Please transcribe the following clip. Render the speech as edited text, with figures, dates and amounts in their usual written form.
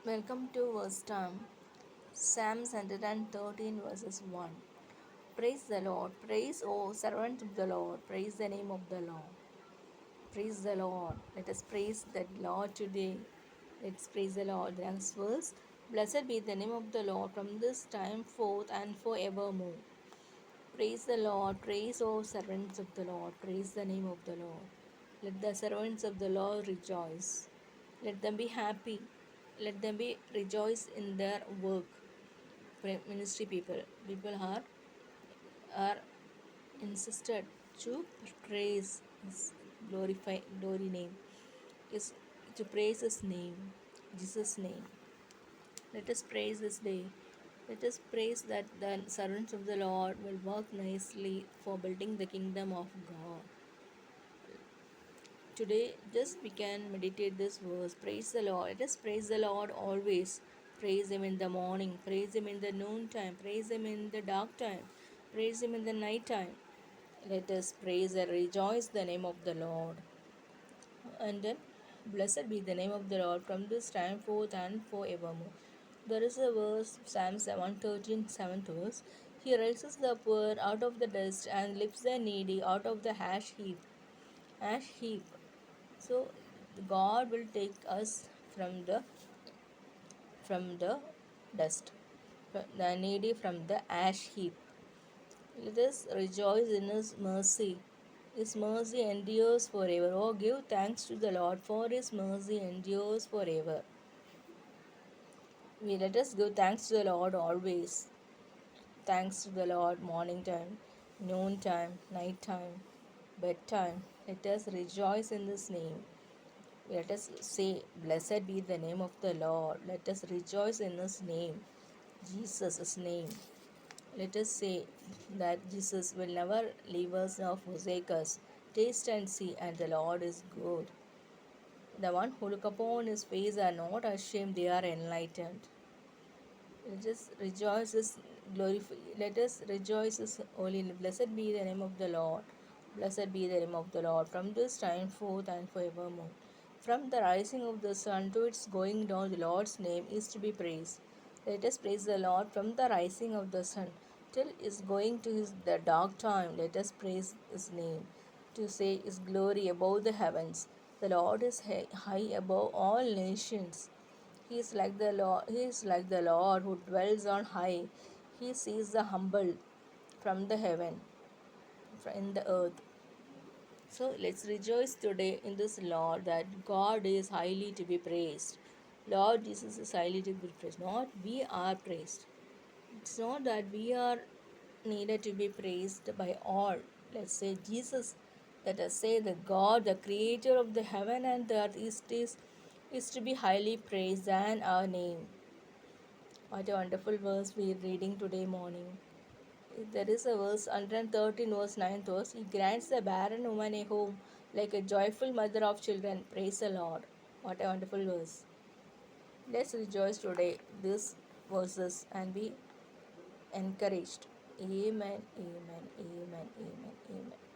Welcome to verse time. Psalm 113 verses 1. Praise the Lord. Praise, O servants of the Lord. Praise the name of the Lord. Praise the Lord. Let us praise the Lord today. Let's praise the Lord. The next verse. Blessed be the name of the Lord from this time forth and forevermore. Praise the Lord. Praise, O servants of the Lord. Praise the name of the Lord. Let the servants of the Lord rejoice. Let them be happy. Let them be rejoice in their work. Ministry people are insisted to praise his glory name, is to praise his name, Jesus' name. Let us praise this day. Let us praise that the servants of the Lord will work nicely for building the kingdom of God. Today, just we can meditate this verse. Praise the Lord. Let us praise the Lord always. Praise Him in the morning. Praise Him in the noon time. Praise Him in the dark time. Praise Him in the night time. Let us praise and rejoice the name of the Lord. And then, blessed be the name of the Lord from this time forth and forevermore. There is a verse, Psalm 113, 7th verse. He raises the poor out of the dust and lifts the needy out of the ash heap. Ash heap. So God will take us from the dust, the needy from the ash heap. Let us rejoice in His mercy. His mercy endures forever. Oh, give thanks to the Lord, for His mercy endures forever. Let us give thanks to the Lord always. Thanks to the Lord morning time, noon time, night time, bedtime. Let us rejoice in His name. Let us say, Blessed be the name of the Lord. Let us rejoice in His name, Jesus' name. Let us say that Jesus will never leave us nor forsake us. Taste and see, and the Lord is good. The one who look upon His face are not ashamed, they are enlightened. Let us rejoice His glorify. Let us rejoice His holy name. Blessed be the name of the Lord. Blessed be the name of the Lord from this time forth and forevermore. From the rising of the sun to its going down, the Lord's name is to be praised. Let us praise the Lord from the rising of the sun till is going to the dark time. Let us praise His name to say His glory above the heavens. The Lord is high above all nations. He is like the Lord. He is like the Lord who dwells on high. He sees the humble from the heaven, in the earth. So let's rejoice today in this Lord that God is highly to be praised. Lord Jesus is highly to be praised. Not we are praised. It's not that we are needed to be praised by all. Let's say Jesus. Let us say that God, the creator of the heaven and the earth, is to be highly praised than our name. What a wonderful verse we are reading today morning. There is a verse 113 verse 9th verse. He grants the barren woman a home like a joyful mother of children. Praise the Lord. What a wonderful verse. Let's rejoice today these verses and be encouraged. Amen, amen, amen, amen, amen.